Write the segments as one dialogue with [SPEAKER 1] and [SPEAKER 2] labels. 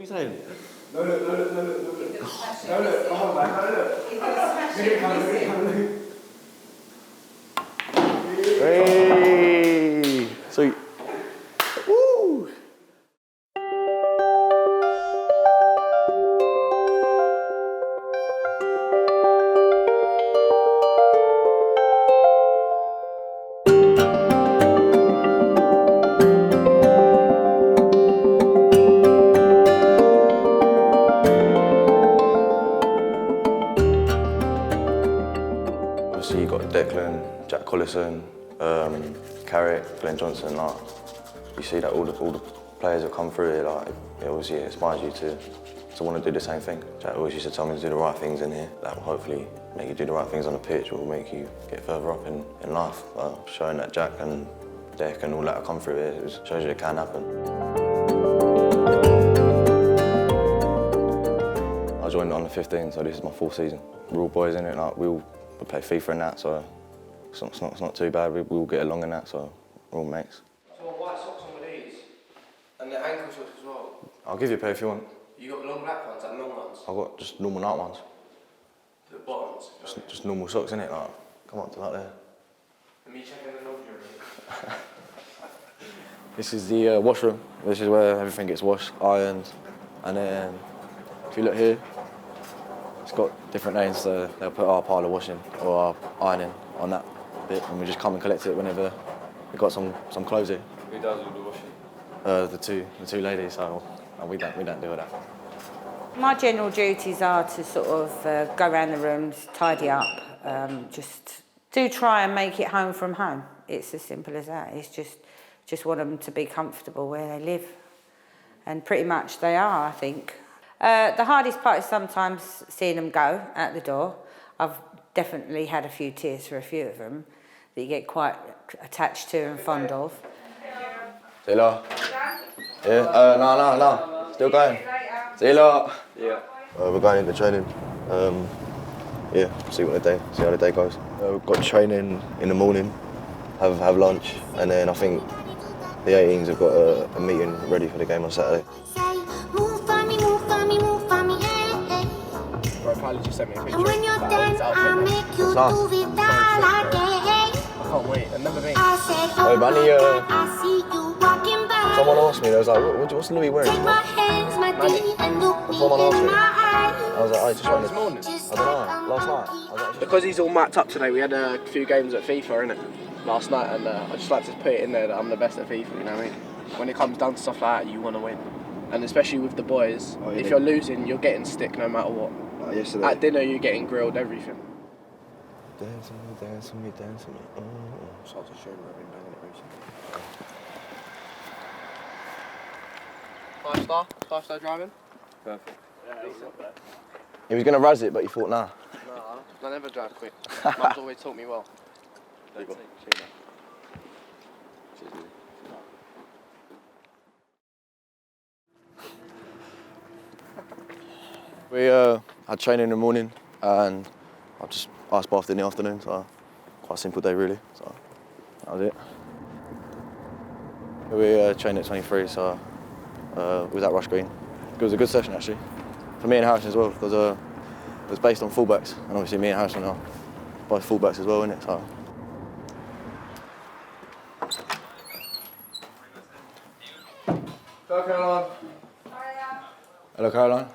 [SPEAKER 1] you saying?
[SPEAKER 2] No, look. No, look, come on, man, no, look.
[SPEAKER 1] Hey! Sweet. Woo! Obviously you got Declan, Collison, Carrick, Glen Johnson. Like, you see that all the players that come through here, like, it obviously inspires you to want to do the same thing. Jack always used to tell me to do the right things in here. That will hopefully make you do the right things on the pitch, will make you get further up in life. Showing that Jack and Dec and all that have come through here, it shows you it can happen. I joined on the 15, so this is my 4th season. We're all boys in it, like, we play FIFA and that, so it's not too bad. We all get along in that, so we're all mates.
[SPEAKER 3] So white socks on with these, and the ankle socks as well.
[SPEAKER 1] I'll give you a pair if you want.
[SPEAKER 3] You got long black ones, like long ones?
[SPEAKER 1] I've got just normal night ones.
[SPEAKER 3] The bottoms?
[SPEAKER 1] Just normal socks, innit? Like, come on to that there.
[SPEAKER 3] Let me check in the laundry room.
[SPEAKER 1] This is the washroom. This is where everything gets washed, ironed, and then if you look here, it's got different names, so they'll put our pile of washing or our ironing on that bit, and we just come and collect it whenever we've got some clothes here.
[SPEAKER 3] Who does all the washing?
[SPEAKER 1] The two ladies, so we don't do all that.
[SPEAKER 4] My general duties are to sort of go around the rooms, tidy up, just do try and make it home from home. It's as simple as that. It's just want them to be comfortable where they live, and pretty much they are, I think. The hardest part is sometimes seeing them go out the door. I've definitely had a few tears for a few of them that you get quite attached to and fond of.
[SPEAKER 1] See you later. Yeah? No. Still going. See you later.
[SPEAKER 3] Yeah.
[SPEAKER 1] We're going into training. Yeah, see how the day goes. We've got training in the morning, have lunch, and then I think the 18s have got a meeting ready for the game on Saturday.
[SPEAKER 3] Kylie just sent me a picture.
[SPEAKER 5] When you're done, I'll make you do it all again.
[SPEAKER 3] I can't wait, another thing.
[SPEAKER 5] I said,
[SPEAKER 1] Hey, Manny,
[SPEAKER 5] I see you walking by.
[SPEAKER 1] someone asked me, they was like, what's Louis wearing?
[SPEAKER 5] Take my hands, my D, and look me
[SPEAKER 1] Someone asked
[SPEAKER 5] in
[SPEAKER 1] me.
[SPEAKER 5] my eyes.
[SPEAKER 1] I was like, oh, just
[SPEAKER 3] This morning?
[SPEAKER 1] I don't know, last night. I was like,
[SPEAKER 3] Because he's all mapped up today, we had a few games at FIFA, innit? Last night, and I just like to put it in there that I'm the best at FIFA, you know what I mean? When it comes down to stuff like that, you want to win. And especially with the boys, if you're losing, you're getting stick no matter what.
[SPEAKER 1] yesterday.
[SPEAKER 3] At dinner, you're getting grilled, everything.
[SPEAKER 1] Dance on me.
[SPEAKER 3] Such a shame I've been banging it recently. 5-star driving? Perfect.
[SPEAKER 1] He was going to razz it, but he thought, nah.
[SPEAKER 3] No, I never drive quick. Mum's always taught me well.
[SPEAKER 1] We had training in the morning, and I just ice bathed in the afternoon, so quite a simple day really, so that was it. We trained at 23, so we was at Rush Green. It was a good session actually, for me and Harrison as well, because it was based on fullbacks, and obviously me and Harrison are both fullbacks as well, innit? So.
[SPEAKER 3] Hello, Caroline.
[SPEAKER 1] Hello, Caroline.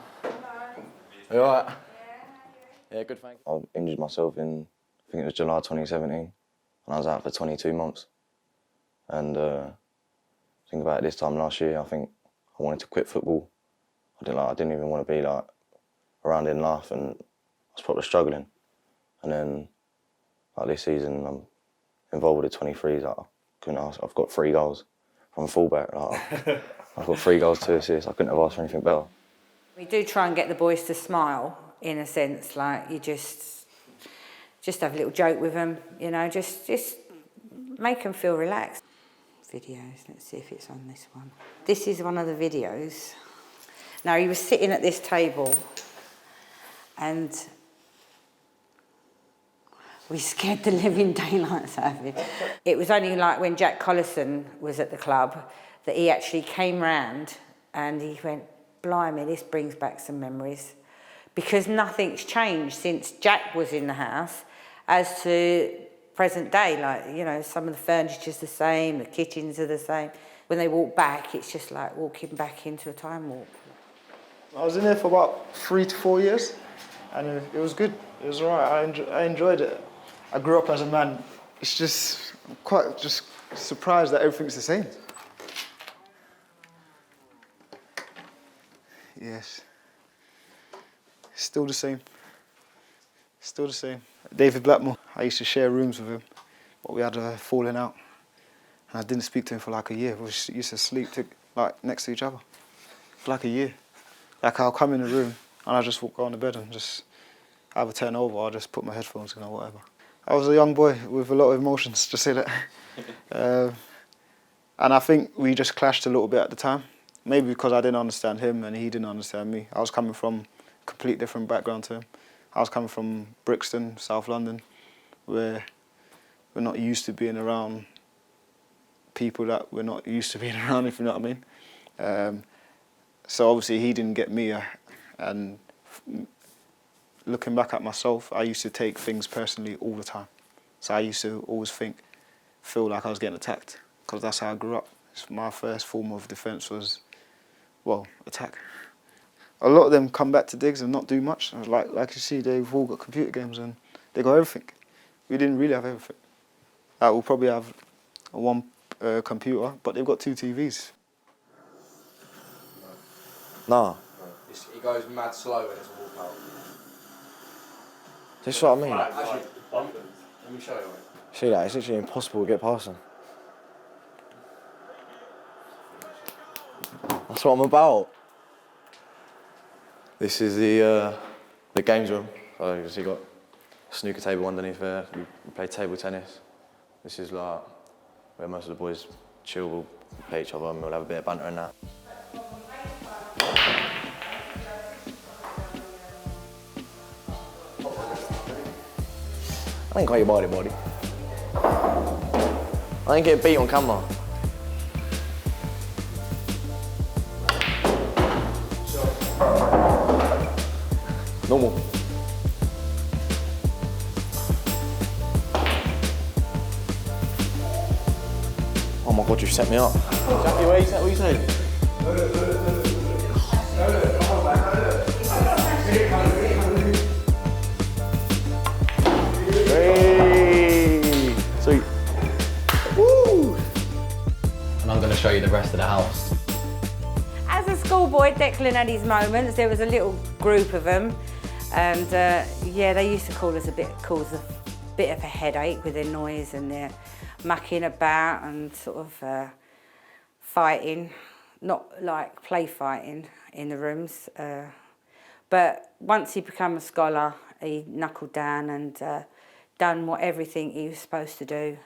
[SPEAKER 1] Are you alright? Yeah, good, thanks. I injured myself in, I think it was July 2017, and I was out for 22 months. And think about it, this time last year, I think I wanted to quit football. I didn't even want to be like around in life, and I was probably struggling. And then like this season, I'm involved with the 23s. Like, I've got 3 goals from fullback. Like, I've got 3 goals, 2 assists. I couldn't have asked for anything better.
[SPEAKER 4] We do try and get the boys to smile, in a sense, like you just have a little joke with them, you know, just make them feel relaxed. Videos, let's see if it's on this one. This is one of the videos. Now, he was sitting at this table and we scared the living daylights out of him. It was only like when Collison was at the club that he actually came round and he went, blimey, this brings back some memories. Because nothing's changed since Jack was in the house as to present day. Like, you know, some of the furniture's the same, the kitchens are the same. When they walk back, it's just like walking back into a time warp.
[SPEAKER 2] I was in there for about 3 to 4 years, and it was good. It was all right. I enjoyed it. I grew up as a man. It's just I'm quite just surprised that everything's the same. Yes. Still the same. Still the same. David Blackmore, I used to share rooms with him, but we had a falling out. And I didn't speak to him for like a year. We used to sleep like next to each other for like a year. Like I'll come in the room and I'll just go on the bed and just either turn over or I'll just put my headphones in or whatever. I was a young boy with a lot of emotions, to say that. And I think we just clashed a little bit at the time. Maybe because I didn't understand him and he didn't understand me. I was coming from a complete different background to him. I was coming from Brixton, South London, where we're not used to being around people that we're not used to being around, if you know what I mean. So obviously he didn't get me, and looking back at myself, I used to take things personally all the time. So I used to always feel like I was getting attacked, because that's how I grew up. My first form of defence was, well, attack. A lot of them come back to digs and not do much. Like you see, they've all got computer games and they got everything. We didn't really have everything. We'll probably have one computer, but they've got 2 TVs.
[SPEAKER 1] Nah.
[SPEAKER 3] He goes mad slow when it's a walk out.
[SPEAKER 1] This is what I mean.
[SPEAKER 3] Actually, let me show you.
[SPEAKER 1] See that? It's literally impossible to get past them. That's what I'm about. This is the games room. So you see, got a snooker table underneath there. We play table tennis. This is like where most of the boys chill. We'll play each other and we'll have a bit of banter and that. I ain't call you body. I ain't get beat on camera. Normal. Oh my God, you set me up. Jackie, what are you saying? Hey, sweet. Woo!
[SPEAKER 6] And I'm going to show you the rest of the house.
[SPEAKER 4] As a schoolboy, Declan had his moments. There was a little group of them, and yeah, they used to cause a bit of a headache with their noise and their mucking about and sort of fighting, not like play fighting in the rooms. But once he became a scholar, he knuckled down and done everything he was supposed to do.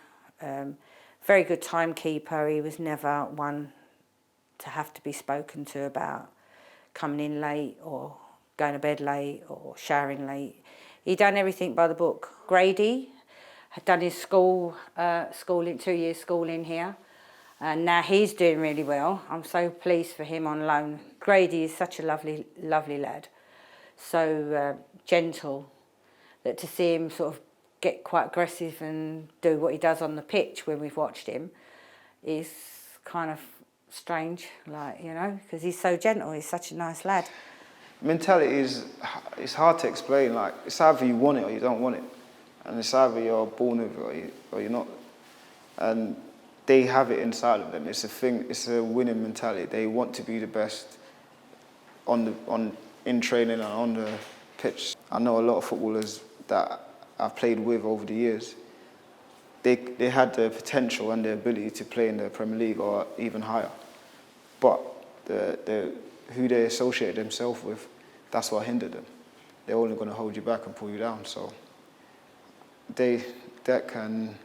[SPEAKER 4] Very good timekeeper. He was never one to have to be spoken to about coming in late or going to bed late or showering late. He done everything by the book. Grady had done his schooling, 2 years schooling here, and now he's doing really well. I'm so pleased for him on loan. Grady is such a lovely, lovely lad, so gentle, that to see him sort of get quite aggressive and do what he does on the pitch when we've watched him is kind of strange, like, you know, because he's so gentle. He's such a nice lad.
[SPEAKER 2] Mentality it's hard to explain. Like, it's either you want it or you don't want it, and it's either you're born with it or you're not. And they have it inside of them. It's a thing. It's a winning mentality. They want to be the best in training and on the pitch. I know a lot of footballers that I've played with over the years. They had the potential and the ability to play in the Premier League or even higher, but who they associate themselves with, that's what hindered them. They're only going to hold you back and pull you down. So Dec and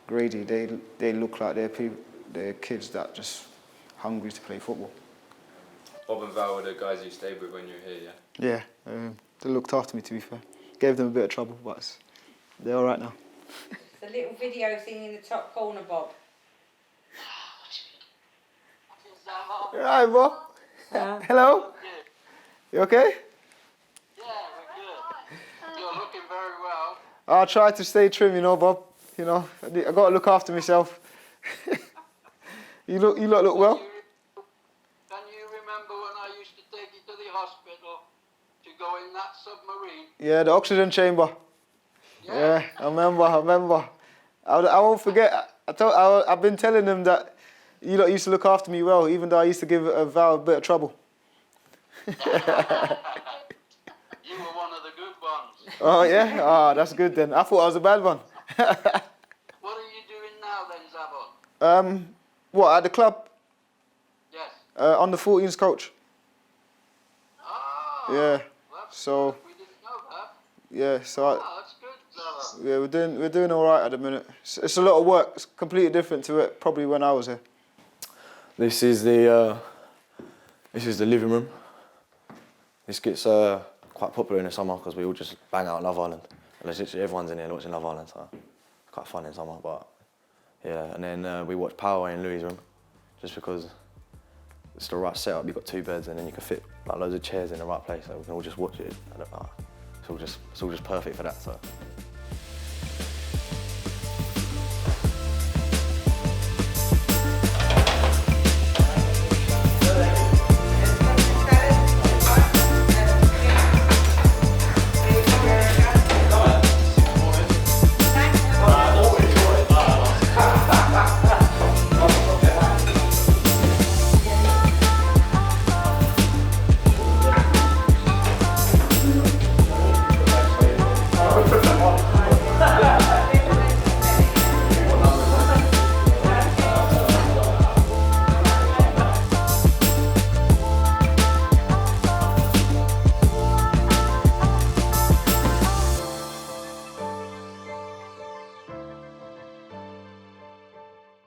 [SPEAKER 2] Grady, they look like they're kids that just hungry to play football.
[SPEAKER 7] Bob and Val were the guys you stayed with when you were here, yeah?
[SPEAKER 2] Yeah, they looked after me, to be fair. Gave them a bit of trouble, but they're all right now.
[SPEAKER 4] The little video thing in the top corner, Bob.
[SPEAKER 2] Hi, Bob. Hello. You okay?
[SPEAKER 8] Yeah, we're good. You're looking very well.
[SPEAKER 2] I try to stay trim, you know, Bob. You know, I got to look after myself. you lot look well.
[SPEAKER 8] Can you remember when I used to take you to the hospital to go in that submarine?
[SPEAKER 2] Yeah, the oxygen chamber. Yeah, I remember. I won't forget. I've been telling them that you lot used to look after me well, even though I used to give Val a bit of trouble.
[SPEAKER 8] You were one of the good ones.
[SPEAKER 2] Oh, yeah? Oh, that's good then. I thought I was a bad one.
[SPEAKER 8] What are you doing now then, Zabon?
[SPEAKER 2] What, at the club?
[SPEAKER 8] Yes.
[SPEAKER 2] On the 14s coach.
[SPEAKER 8] Ah,
[SPEAKER 2] Yeah.
[SPEAKER 8] So we didn't know that.
[SPEAKER 2] Yeah, so
[SPEAKER 8] That's good, Zabon.
[SPEAKER 2] yeah, we're doing all right at the minute. It's a lot of work. It's completely different to it probably when I was here.
[SPEAKER 1] This is the living room. This gets quite popular in the summer because we all just bang out Love Island. And literally everyone's in here watching Love Island, so it's quite fun in summer. But yeah, and then we watch Power in Louis' room, just because it's the right setup. You've got 2 beds, and then you can fit like loads of chairs in the right place, so we can all just watch it. It's all just perfect for that. So.